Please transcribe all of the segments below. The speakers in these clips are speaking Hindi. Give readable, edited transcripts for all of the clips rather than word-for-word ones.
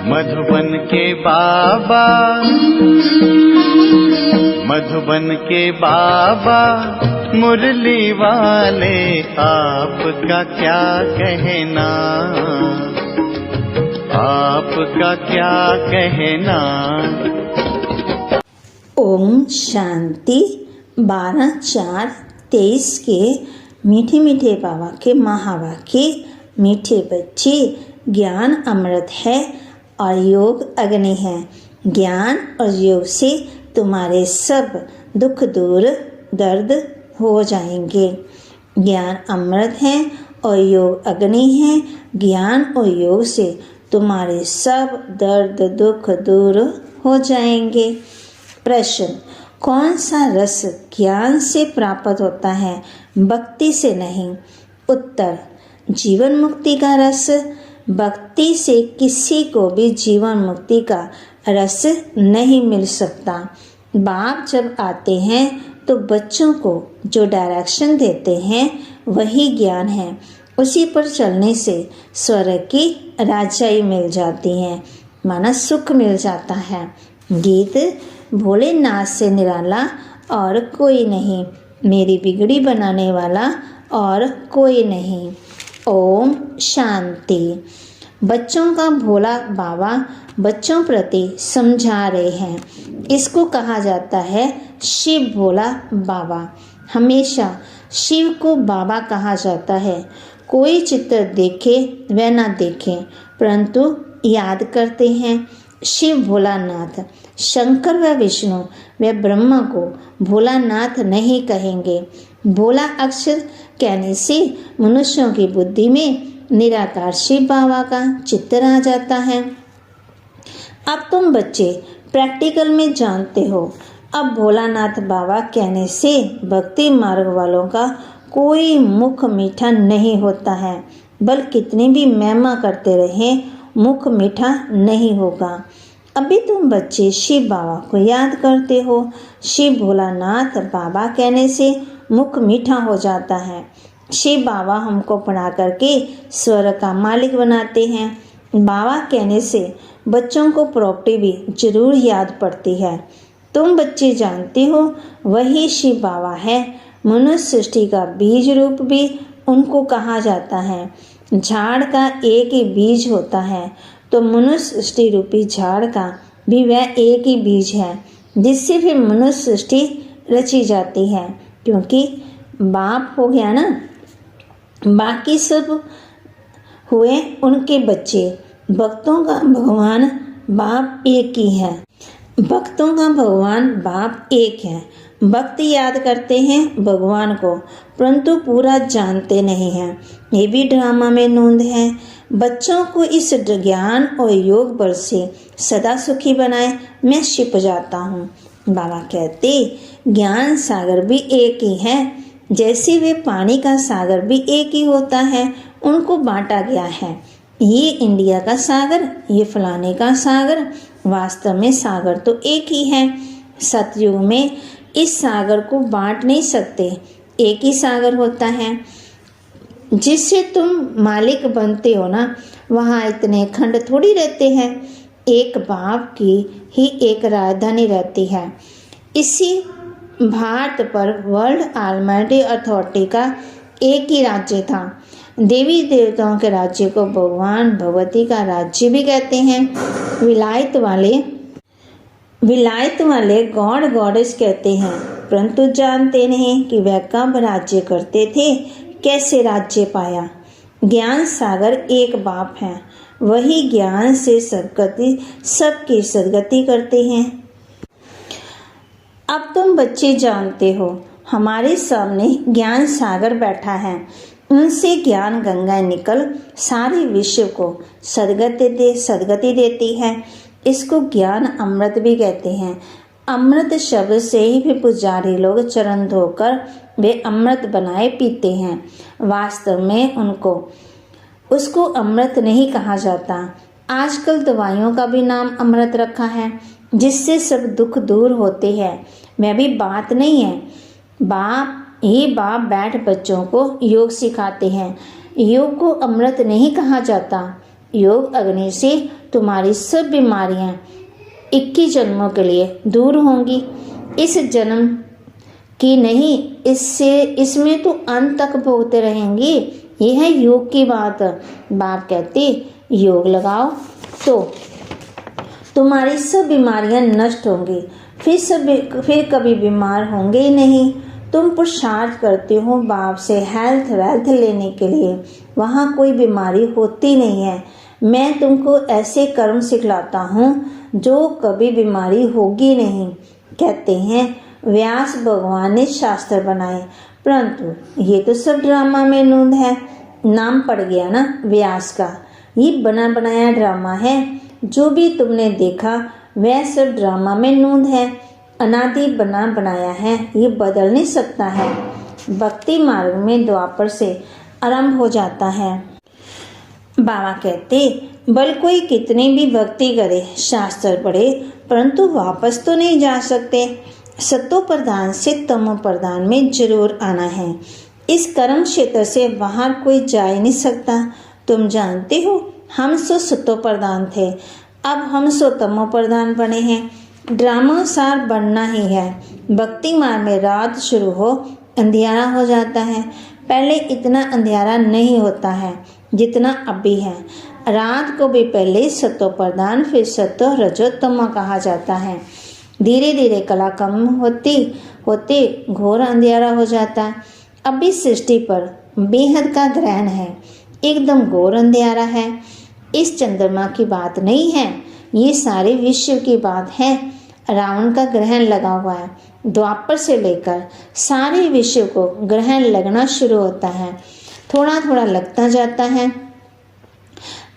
मधुबन के बाबा, मधुबन के बाबा मुरली वाले, आपका क्या कहना, आपका क्या कहना। ओम शांति। 12/4/23 के मीठे मीठे बाबा के महावाक्य। मीठे बच्चे, ज्ञान अमृत है और योग अग्नि है। ज्ञान और योग से तुम्हारे सब दुख दूर, दर्द हो जाएंगे। ज्ञान अमृत है और योग अग्नि है। ज्ञान और योग से तुम्हारे सब दर्द दुख दूर हो जाएंगे। प्रश्न, कौन सा रस ज्ञान से प्राप्त होता है, भक्ति से नहीं? उत्तर, जीवन मुक्ति का रस। भक्ति से किसी को भी जीवन मुक्ति का रस नहीं मिल सकता। बाप जब आते हैं तो बच्चों को जो डायरेक्शन देते हैं वही ज्ञान है। उसी पर चलने से स्वर्ग की राजाई मिल जाती है, माना सुख मिल जाता है। गीत, भोलेनाथ से निराला और कोई नहीं, मेरी बिगड़ी बनाने वाला और कोई नहीं। ओम शांति। बच्चों का भोला बाबा बच्चों प्रति समझा रहे हैं। इसको कहा जाता है शिव भोला बाबा। हमेशा शिव को बाबा कहा जाता है। कोई चित्र देखे व ना देखे, परंतु याद करते हैं शिव भोलानाथ। शंकर व विष्णु व ब्रह्मा को भोलानाथ नहीं कहेंगे। भोला अक्षर कहने से मनुष्यों की बुद्धि में निराकार शिव बाबा का चित्र आ जाता है। अब तुम बच्चे प्रैक्टिकल में जानते हो। अब भोलानाथ बाबा कहने से भक्ति मार्ग वालों का कोई मुख मीठा नहीं होता है, बल कितनी भी महिमा करते रहे मुख मीठा नहीं होगा। अभी तुम बच्चे शिव बाबा को याद करते हो। शिव भोलानाथ बाबा कहने से मुख मीठा हो जाता है। शिव बाबा हमको पढ़ा करके स्वर्ग का मालिक बनाते हैं। बाबा कहने से बच्चों को प्रॉपर्टी भी जरूर याद पड़ती है। तुम बच्चे जानते हो वही शिव बाबा है। मनुष्य सृष्टि का बीज रूप भी उनको कहा जाता है। झाड़ का एक ही बीज होता है, तो मनुष्य सृष्टि रूपी झाड़ का भी वह एक ही बीज है, जिससे फिर मनुष्य सृष्टि रची जाती है। क्योंकि बाप हो गया ना, बाकी सब हुए उनके बच्चे। भक्तों का भगवान बाप एक ही है। भक्तों का भगवान बाप एक है। भक्त याद करते हैं भगवान को, परंतु पूरा जानते नहीं हैं। ये भी ड्रामा में नोंद है। बच्चों को इस ज्ञान और योग बल से सदा सुखी बनाए, मैं छिप जाता हूँ। बाबा कहते ज्ञान सागर भी एक ही है। जैसे वे पानी का सागर भी एक ही होता है, उनको बांटा गया है। ये इंडिया का सागर, ये फलाने का सागर, वास्तव में सागर तो एक ही है। सतयुग में इस सागर को बांट नहीं सकते, एक ही सागर होता है। जिससे तुम मालिक बनते हो ना, वहाँ इतने खंड थोड़ी रहते हैं। एक बाप की ही एक राजधानी रहती है। इसी भारत पर वर्ल्ड ऑलमाइटी अथॉरिटी का एक ही राज्य था। देवी देवताओं के राज्य को भगवान भगवती का राज्य भी कहते हैं। विलायत वाले गॉड गॉडेस कहते हैं, परंतु जानते नहीं कि वह कब राज्य करते थे, कैसे राज्य पाया। ज्ञान सागर एक बाप है, वही ज्ञान से सबकी सदगति करते हैं। अब तुम बच्चे जानते हो, हमारे सामने ज्ञान सागर बैठा है। उनसे ज्ञान गंगा निकल सारे विश्व को सदगति देती है। इसको ज्ञान अमृत भी कहते हैं। अमृत शब्द से ही भी पुजारी लोग चरण धोकर वे अमृत बनाए पीते हैं। वास्तव में उसको अमृत नहीं कहा जाता। आजकल दवाइयों का भी नाम अमृत रखा है, जिससे सब दुख दूर होते हैं। वह भी बात नहीं है। बाप बैठ बच्चों को योग सिखाते हैं। योग को अमृत नहीं कहा जाता। योग अग्नि से तुम्हारी सब बीमारियां 21 जन्मों के लिए दूर होंगी। इस जन्म की नहीं, इसमें तो अंत तक भोगते रहेंगी। यह है योग की बात। बाप कहते योग लगाओ तो तुम्हारी सब बीमारियां नष्ट होंगी, फिर कभी बीमार होंगे ही नहीं। तुम पुरुषार्थ करते हो बाप से हेल्थ वेल्थ लेने के लिए, वहाँ कोई बीमारी होती नहीं है। मैं तुमको ऐसे कर्म सिखलाता हूँ जो कभी बीमारी होगी नहीं। कहते हैं व्यास भगवान ने शास्त्र बनाए, परंतु ये तो सब ड्रामा में नूंद है। नाम पड़ गया ना व्यास का, ये बना बनाया ड्रामा है। जो भी तुमने देखा वह सब ड्रामा में नूंद है, अनादि बना बनाया है, ये बदल नहीं सकता है। भक्ति मार्ग में द्वापर से आरंभ हो जाता है। बाबा कहते बल कोई कितनी भी भक्ति करे, शास्त्र पढ़े, परंतु वापस तो नहीं जा सकते। सतो प्रधान से तमो प्रधान में जरूर आना है। इस कर्म क्षेत्र से बाहर कोई जा ही नहीं सकता। तुम जानते हो हम सतो प्रधान थे, अब हम तमो प्रधान बने हैं। ड्रामा सार बनना ही है। भक्ति मार्ग में रात शुरू हो अंधियारा हो जाता है। पहले इतना अंधियारा नहीं होता है जितना अभी है। रात को भी पहले सतो प्रधान फिर सतो रजो तमो कहा जाता है। धीरे धीरे कला कम होती होते घोर अंधियारा हो जाता है। अभी सृष्टि पर बेहद का ग्रहण है, एकदम घोर अंधियारा है। इस चंद्रमा की बात नहीं है, ये सारे विश्व की बात है। रावण का ग्रहण लगा हुआ है। द्वापर से लेकर सारे विश्व को ग्रहण लगना शुरू होता है। थोड़ा थोड़ा लगता जाता है।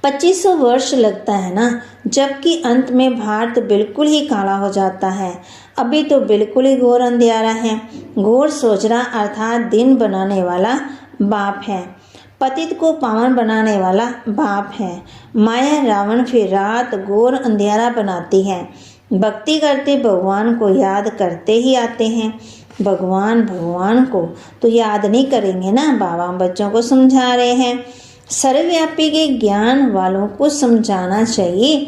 2500 वर्ष लगता है ना, जबकि अंत में भारत बिल्कुल ही काला हो जाता है। अभी तो बिल्कुल ही घोर अंधियारा है। घोर सोचरा अर्थात दिन बनाने वाला बाप है, पतित को पावन बनाने वाला बाप है। माया रावण फिर रात घोर अंधियारा बनाती है। भक्ति करते भगवान को याद करते ही आते हैं। भगवान को तो याद नहीं करेंगे ना। बाबा बच्चों को समझा रहे हैं। सर्वव्यापी के ज्ञान वालों को समझाना चाहिए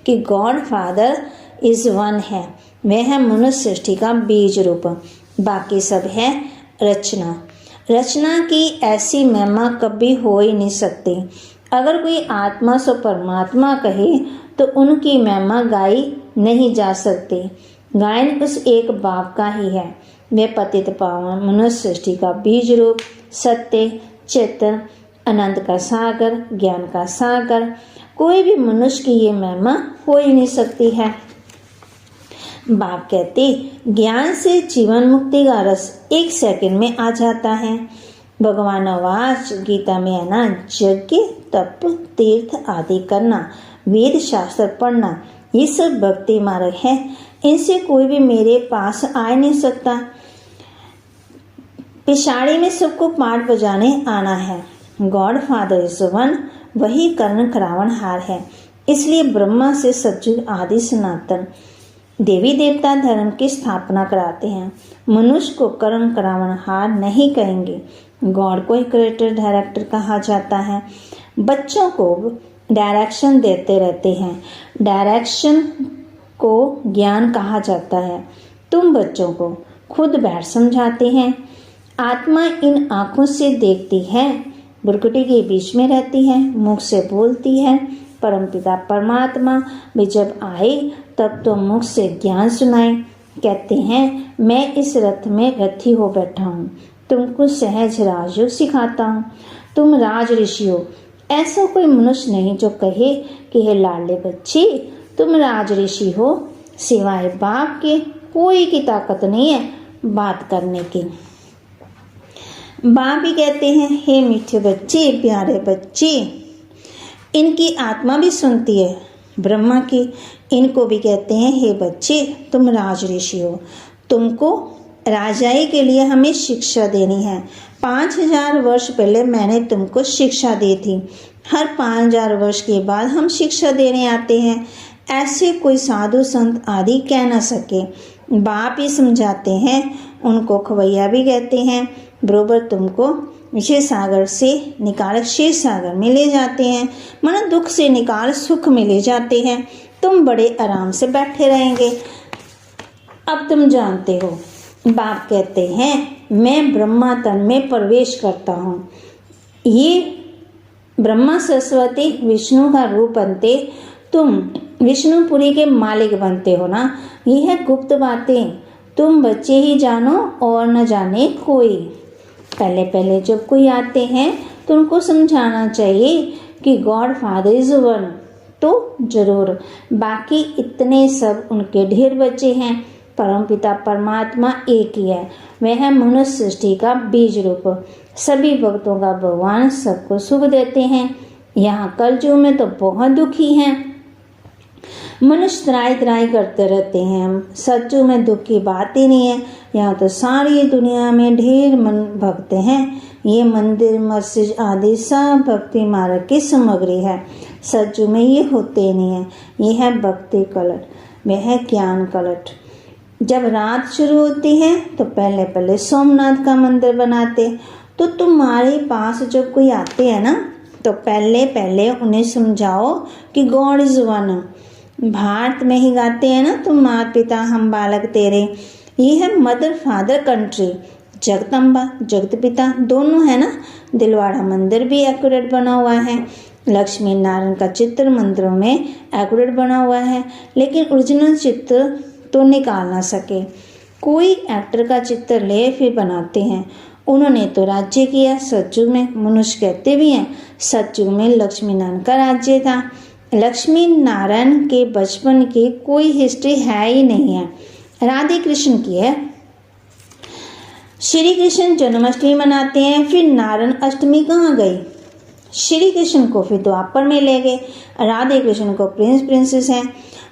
कि गॉड फादर इज वन है। वह है मनुष्य सृष्टि का बीज रूप, बाकी सब है रचना। रचना की ऐसी महिमा कभी हो ही नहीं सकती। अगर कोई आत्मा सो परमात्मा कहे तो उनकी महिमा गाई नहीं जा सकती। गायन उस एक बाप का ही है। वह पतित पावन मनुष्य सृष्टि का बीज रूप, सत्य, चेतन, आनंद का सागर, ज्ञान का सागर। कोई भी मनुष्य की ये महिमा हो ही नहीं सकती है। बाप कहते ज्ञान से जीवन मुक्ति का रस 1 सेकंड में आ जाता है। भगवान आवाज गीता में है ना, यज्ञ तप तीर्थ आदि करना, वेद शास्त्र पढ़ना, ये सब भक्ति मार्ग है। इनसे कोई भी मेरे पास आ नहीं सकता। पिछाड़ी में सबको पाठ बजाने आना है। गॉड फादर इज वन, वही कर्ण करावन हार है। इसलिए ब्रह्मा से सतयुग आदि सनातन देवी देवता धर्म की स्थापना कराते हैं। मनुष्य को कर्म करावन हार नहीं कहेंगे। गॉड को ही क्रिएटर डायरेक्टर कहा जाता है। बच्चों को डायरेक्शन देते रहते हैं। डायरेक्शन को ज्ञान कहा जाता है। तुम बच्चों को खुद बैठ समझाते हैं। आत्मा इन आँखों से देखती है, बुरकुटी के बीच में रहती है, मुख से बोलती है। परमपिता परमात्मा भी जब आए तब तो मुख से ज्ञान सुनाए। कहते हैं मैं इस रथ में रथी हो बैठा हूँ, तुमको सहज राजयोग सिखाता हूँ। तुम राज ऋषि हो। ऐसा कोई मनुष्य नहीं जो कहे कि हे लाडले बच्चे तुम राज ऋषि हो। सिवाय बाप के कोई की ताकत नहीं है बात करने की। बाप भी कहते हैं हे मीठे बच्चे, प्यारे बच्चे। इनकी आत्मा भी सुनती है ब्रह्मा की। इनको भी कहते हैं हे बच्चे तुम राज ऋषि हो, तुमको राजाई के लिए हमें शिक्षा देनी है। 5000 वर्ष पहले मैंने तुमको शिक्षा दी थी। हर 5000 वर्ष के बाद हम शिक्षा देने आते हैं। ऐसे कोई साधु संत आदि कह न सके। बाप ही समझाते हैं। उनको खवैया भी कहते हैं। बरोबर तुमको विषय सागर से निकाल क्षीर सागर में ले जाते हैं। मन दुख से निकाल सुख में ले जाते हैं। तुम बड़े आराम से बैठे रहेंगे। अब तुम जानते हो। बाप कहते हैं मैं ब्रह्मा तन में प्रवेश करता हूँ। ये ब्रह्मा सरस्वती विष्णु का रूप बनते तुम विष्णुपुरी के मालिक बनते हो ना। ये है गुप्त बातें, तुम बच्चे ही जानो और न जाने कोई। पहले पहले जब कोई आते हैं तो उनको समझाना चाहिए कि गॉड फादर इज वन, तो जरूर, बाकी इतने सब उनके ढेर बच्चे हैं। परमपिता परमात्मा एक ही है, वह है मनुष्य सृष्टि का बीज रूप, सभी भक्तों का भगवान, सबको सुख देते हैं। यहाँ कलयुग में तो बहुत दुखी हैं। मनुष्य त्राई त्राई करते रहते हैं। सच्चू में दुख की बात ही नहीं है। यहाँ तो सारी दुनिया में ढेर मन भक्त हैं। ये मंदिर मस्जिद आदि सब भक्ति मार्ग की सामग्री है। सच्चू में ये होते नहीं है। ये है भक्ति कलट, वह है ज्ञान कलट। जब रात शुरू होती है तो पहले पहले सोमनाथ का मंदिर बनाते। तो तुम्हारे पास जब कोई आते हैं ना तो पहले पहले उन्हें समझाओ कि गॉड इज वन। भारत में ही गाते हैं ना तुम माता पिता हम बालक तेरे। ये है मदर फादर कंट्री। जगदम्बा जगत पिता दोनों है ना। दिलवाड़ा मंदिर भी एक्यूरेट बना हुआ है। लक्ष्मी नारायण का चित्र मंदिरों में एक्यूरेट बना हुआ है, लेकिन ओरिजिनल चित्र तो निकाल ना सके। कोई एक्टर का चित्र ले फिर बनाते हैं। उन्होंने तो राज्य किया। सतयुग में मनुष्य कहते भी हैं सतयुग में लक्ष्मी नारायण का राज्य था। लक्ष्मी नारायण के बचपन की कोई हिस्ट्री है ही नहीं है, राधे कृष्ण की है। श्री कृष्ण जन्माष्टमी मनाते हैं, फिर नारायण अष्टमी कहाँ गई? श्री कृष्ण को फिर द्वापर में ले गए। राधे कृष्ण को प्रिंस प्रिंसेस हैं,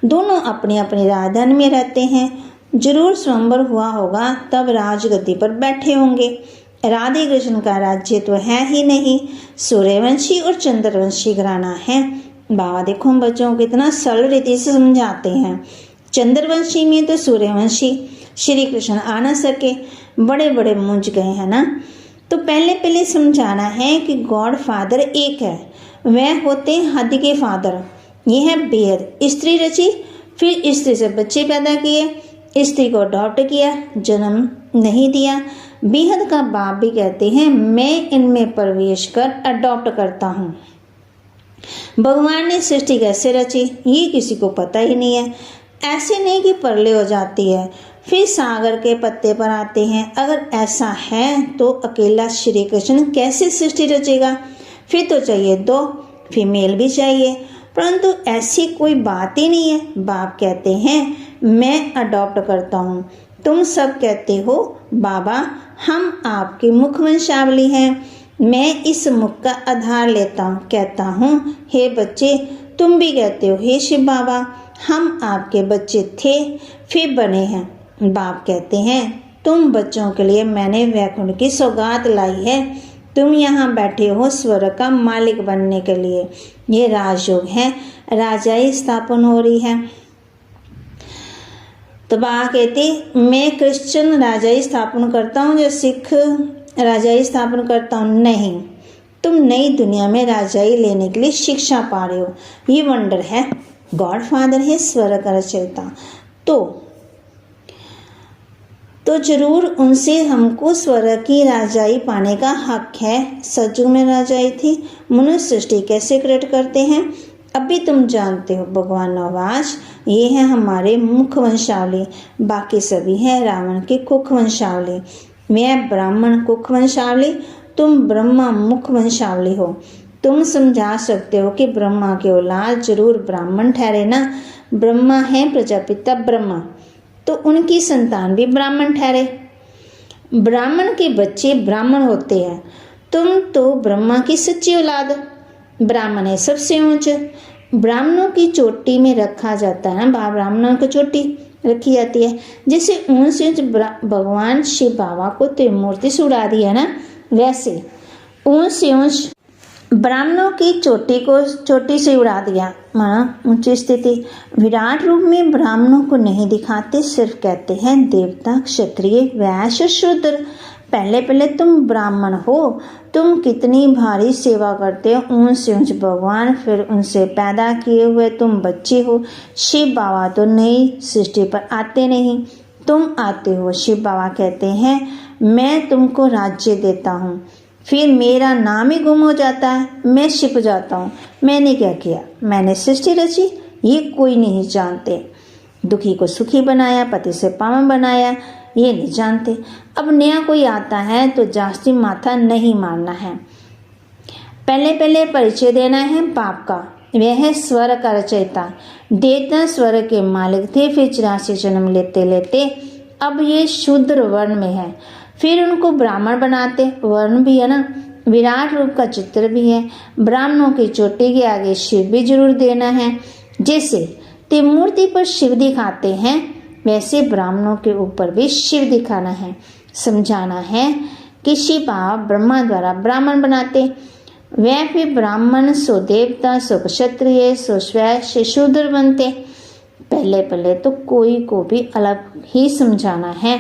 दोनों अपनी अपनी राजधानी में रहते हैं। जरूर स्वयंवर हुआ होगा तब राजगद्दी पर बैठे होंगे। राधे कृष्ण का राज्य तो है ही नहीं, सूर्यवंशी और चंद्रवंशी घराना है। बाबा देखो हम बच्चों को कितना सरल रीति से समझाते हैं। चंद्रवंशी में तो सूर्यवंशी श्री कृष्ण आ न सके, बड़े बड़े मुंज गए हैं ना। तो पहले पहले समझाना है कि गॉड फादर एक है, वह होते हद के फादर। ये है बेहद। स्त्री रची, फिर स्त्री से बच्चे पैदा किए, स्त्री को अडॉप्ट किया, जन्म नहीं दिया। बेहद का बाप भी कहते हैं मैं इनमें प्रवेश कर अडॉप्ट करता हूँ। भगवान ने सृष्टि कैसे रची ये किसी को पता ही नहीं है। ऐसे नहीं कि परले हो जाती है फिर सागर के पत्ते पर आते हैं। अगर ऐसा है तो अकेला श्री कृष्ण कैसे सृष्टि रचेगा? फिर तो चाहिए दो, फीमेल भी चाहिए, परंतु ऐसी कोई बात ही नहीं है। बाप कहते हैं मैं अडॉप्ट करता हूँ। तुम सब कहते हो बाबा हम आपकी मुखवंशावली हैं, मैं इस मुख का आधार लेता हूँ, कहता हूँ हे बच्चे। तुम भी कहते हो हे शिव बाबा हम आपके बच्चे थे फिर बने हैं। बाप कहते हैं तुम बच्चों के लिए मैंने वैकुंठ की सौगात लाई है। तुम यहाँ बैठे हो स्वर्ग का मालिक बनने के लिए। ये राजयोग है, राजाई स्थापन हो रही है। तो बाबा कहते मैं क्रिश्चियन राजाई स्थापन करता हूँ या सिख राजाई स्थापन करता हूँ? नहीं, तुम नई दुनिया में राजाई लेने के लिए शिक्षा पा रहे हो। ये वंडर है। गॉड फादर है स्वर्ग का रचयिता। तो जरूर उनसे हमको स्वर्ग की राजाई पाने का हक है। सतयुग में राजाई थी। मनुष्य सृष्टि कैसे क्रिएट करते हैं अभी तुम जानते हो। भगवान नवाज ये है हमारे मुख वंशावली, बाकी सभी है रावण की कुख वंशावली। मैं ब्राह्मण कुख वंशावली, तुम ब्रह्मा मुख वंशावली हो। तुम समझा सकते हो कि ब्रह्मा के औलाद जरूर ब्राह्मण ठहरे ना। ब्रह्मा है प्रजापिता ब्रह्मा, तो उनकी संतान भी ब्राह्मण ठहरे। ब्राह्मण के बच्चे ब्राह्मण होते हैं। तुम तो ब्रह्मा की सच्ची औलाद। ब्राह्मण है सबसे ऊंच। ब्राह्मणों की चोटी में रखा जाता है ना, ब्राह्मणों की चोटी रखी जाती है। जैसे ऊंच से भगवान शिव बाबा को त्रिमूर्ति से उड़ा दिया ना, वैसे ऊंच से ऊंच ब्राह्मणों की चोटी से उड़ा दिया, माना ऊंची स्थिति। विराट रूप में ब्राह्मणों को नहीं दिखाते, सिर्फ कहते हैं देवता क्षत्रिय वैश्य शूद्र। पहले पहले तुम ब्राह्मण हो तुम कितनी भारी सेवा करते हो, ऊंच से ऊंच भगवान, फिर उनसे पैदा किए हुए तुम बच्चे हो। शिव बाबा तो नई सृष्टि पर आते नहीं, तुम आते हो। शिव बाबा कहते हैं मैं तुमको राज्य देता हूँ, फिर मेरा नाम ही गुम हो जाता है, मैं छिप जाता हूँ। मैंने क्या किया? मैंने सृष्टि रची, ये कोई नहीं जानते। दुखी को सुखी बनाया, पति से पावन बनाया, ये नहीं जानते। अब नया कोई आता है तो जास्ती माथा नहीं मारना है, पहले पहले परिचय देना है बाप का। वह है स्वर का रचयिता, देवता स्वर के मालिक थे, फिर 84 जन्म लेते लेते अब ये शूद्र वर्ण में है, फिर उनको ब्राह्मण बनाते। वर्ण भी है ना, विराट रूप का चित्र भी है। ब्राह्मणों की चोटी के आगे शिव भी जरूर देना है। जैसे त्रिमूर्ति पर शिव दिखाते हैं, वैसे ब्राह्मणों के ऊपर भी शिव दिखाना है। समझाना है कि शिव आप ब्रह्मा द्वारा ब्राह्मण बनाते, वह फिर ब्राह्मण सो देवता सो क्षत्रिय सो वैश्य शूद्र बनते। पहले पहले तो कोई को भी अलग ही समझाना है।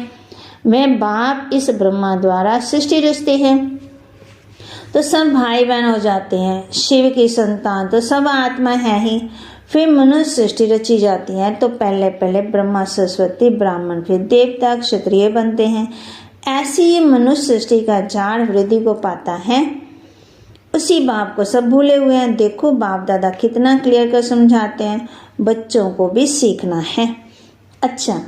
वह बाप इस ब्रह्मा द्वारा सृष्टि रचते हैं तो सब भाई बहन हो जाते हैं। शिव की संतान तो सब आत्मा है ही। फिर मनुष्य सृष्टि रची जाती है तो पहले पहले ब्रह्मा सरस्वती ब्राह्मण, फिर देवता क्षत्रिय बनते हैं। ऐसी ये मनुष्य सृष्टि का जाड़ वृद्धि को पाता है। उसी बाप को सब भूले हुए हैं। देखो बाप दादा कितना क्लियर कर समझाते हैं, बच्चों को भी सीखना है। अच्छा,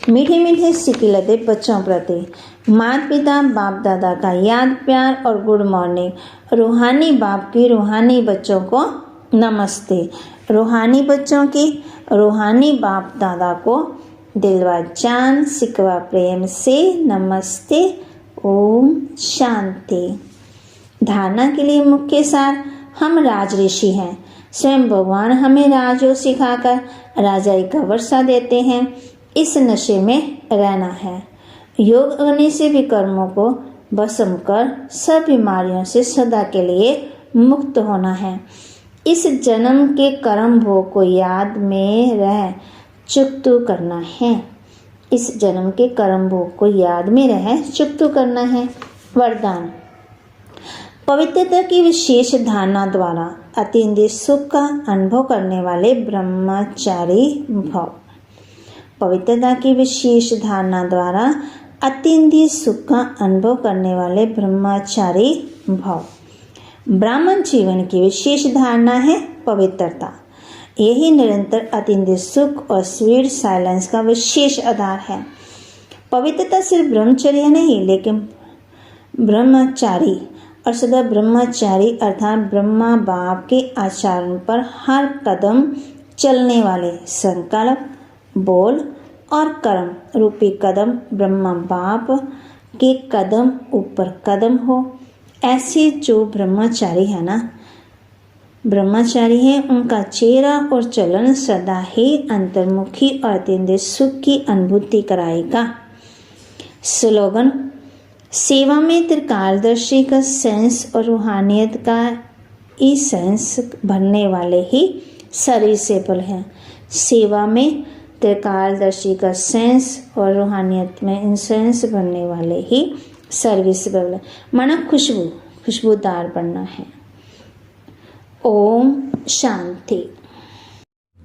मीठे मीठे सिकिल दे बच्चों प्रति माता पिता बाप दादा का याद प्यार और गुड मॉर्निंग। रूहानी बाप की रूहानी बच्चों को नमस्ते। रूहानी बच्चों की रूहानी बाप दादा को दिलवा जान सिकवा प्रेम से नमस्ते। ओम शांति। धारणा के लिए मुख्य सार, हम राज ऋषि हैं। स्वयं भगवान हमें राजयोग सिखाकर राजाई का वर्षा देते हैं। इस नशे में रहना है। योग अग्नि से भी कर्मों को भस्म कर सब बीमारियों से सदा के लिए मुक्त होना है। इस जन्म के कर्म भोग को याद में रह चुकतू करना है। इस जन्म के कर्म भोग को याद में रह चुकतू करना है। वरदान, पवित्रता की विशेष धारणा द्वारा अतीन्द्रिय सुख का अनुभव करने वाले ब्रह्मचारी भव। पवित्रता की विशेष धारणा द्वारा अतीन्द्रिय सुख का अनुभव करने वाले ब्रह्मचारी भव। ब्राह्मण जीवन की विशेष धारणा है पवित्रता। यही निरंतर अतीन्द्रिय सुख और स्वीट साइलेंस का विशेष आधार है। पवित्रता सिर्फ ब्रह्मचर्य नहीं, लेकिन ब्रह्मचारी और सदा ब्रह्मचारी अर्थात ब्रह्मा बाप के आचरण पर हर कदम चलने वाले संकल्प, बोल और कर्म रूपी कदम ब्रह्मा बाप के कदम ऊपर कदम हो। ऐसे जो ब्रह्मचारी है ना, ब्रह्मचारी है, उनका चेहरा और चलन सदा ही अंतर्मुखी और अतीन्द्रिय सुख की अनुभूति कराएगा। स्लोगन, सेवा में त्रिकालदर्शी का सेंस और रूहानियत का ई सेंस भरने वाले ही सर्विसेबल हैं। सेवा में त्रिकालदर्शी का सेंस और रूहानियत में इंसेंस भरने वाले ही सर्विसेबल है। माना खुशबूदार बनना है। ओम शांति।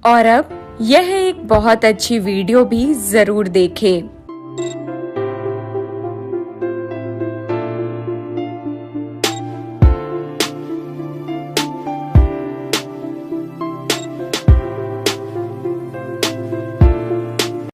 और अब यह एक बहुत अच्छी वीडियो भी जरूर देखें।